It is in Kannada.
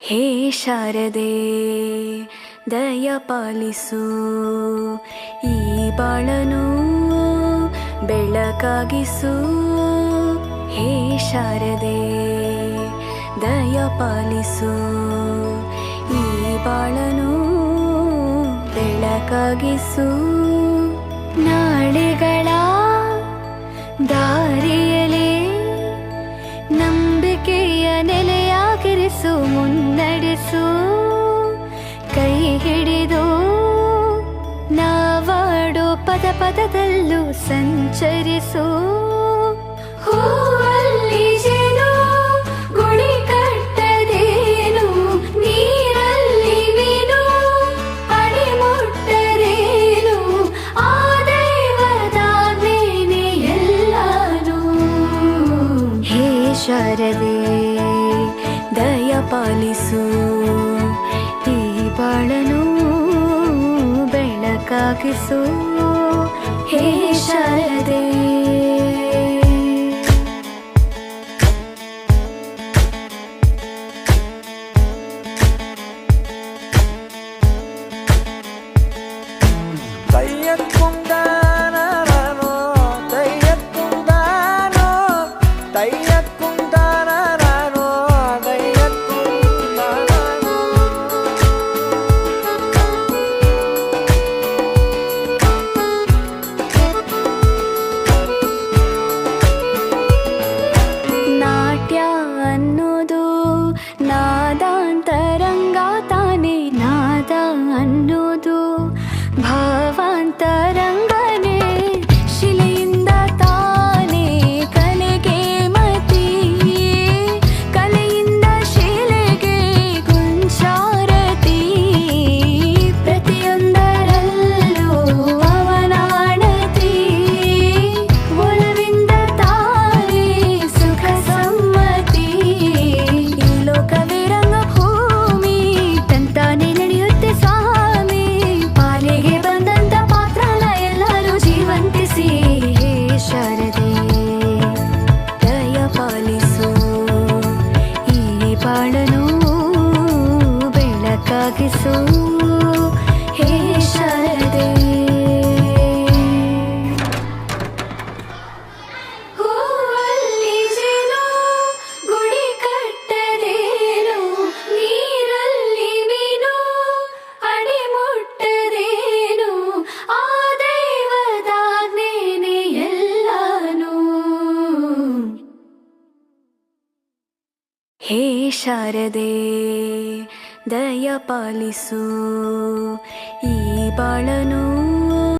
ಹೇ ಶಾರದೆ ದಯ ಪಾಲಿಸು, ಈ ಬಾಳನು ಬೆಳಕಾಗಿಸು. ಹೇ ಶಾರದೆ ದಯ ಪಾಲಿಸು, ಈ ಬಾಳನು ಬೆಳಕಾಗಿಸು. ನಾಳೆಗಳ ದಾರಿಯಲೇ ನಂಬಿಕೆಯ ನೆಲೆಯಾಗಿರಿಸು, ಮುನ್ನಡೆಸು. ಕೈ ಹಿಡಿದು ನಾವಾಡೋ ಪದ ಪದದಲ್ಲೂ ಸಂಚರಿಸು. ಹೂವಲ್ಲಿ ಜೇನು ಗುಡಿ ಕಟ್ಟದೇನು, ನೀರಲ್ಲಿ ಮೀನು ಅಡಿ ಮುಟ್ಟರೇನು, ಆ ದೈವದಾಜ್ಞೆನೇ ಎಲ್ಲಾನು. ಹೇ ಶಾರದೆ ದಯ ಪಾಲಿಸು, ಈ ಬಾಳನು ಬೆಳಕಾಗಿಸು. ಹೇ ಶಾರದೆ തയ്യക്കുന്താനോ തയ്യക്കുന്താനോ തയ്യക്കുന്താനോ തയ്യക്കുന്താനോ. ನಾಟ್ಯ ಅನ್ನೋದು ನಾದಾಂತರಂಗ ತಾನೇ, ನಾದ ಅನ್ನೋದು ಭಾವಾಂತರಂಗನೇ. ಶಿಲೆಯಿಂದ ತಾನೇ ಕಲೆಗೆ ಮತಿ, ಕಲೆಯಿಂದ ಶಿಲೆಗೆ ಕುಂಚಾರತಿ. ಪ್ರತಿಯೊಂದರಲ್ಲೂ ಅವನಾಣತಿ, ಒಲವಿಂದ ತಾನೇ ಸುಖ ಸಮ್ಮತಿ. ಈ ಲೋಕವೇ ರಂಗಭೂಮಿ, ತಂತಾನೆ ನಡೆಯುತ್ತೆ ಸ್ವಾಮಿ. ಪಾಲಿಗೆ ಬಂದಂತ ಪಾತ್ರನ ಎಲ್ಲರೂ ಜೀವಂತಿಸಿ. ಹೇ ಶಾರದೆ ದಯ ಪಾಲಿಸು, ಈ ಬಾಳನು ಬೆಳಕಾಗಿಸು. ಹೇ ಶಾರದೆ ಹೂವಲ್ಲಿ ಜೇನು ಗುಡಿ ಕಟ್ಟದೇನು, ನೀರಲ್ಲಿ ಮೀನು ಅಡಿ ಮುಟ್ಟದೇನು, ಆ ದೈವದಾಜ್ಞೆನೇ ಎಲ್ಲಾನು. ಹೇ ಶಾರದೆ ದಯ ಪಾಲಿಸು, ಈ ಬಾಳನು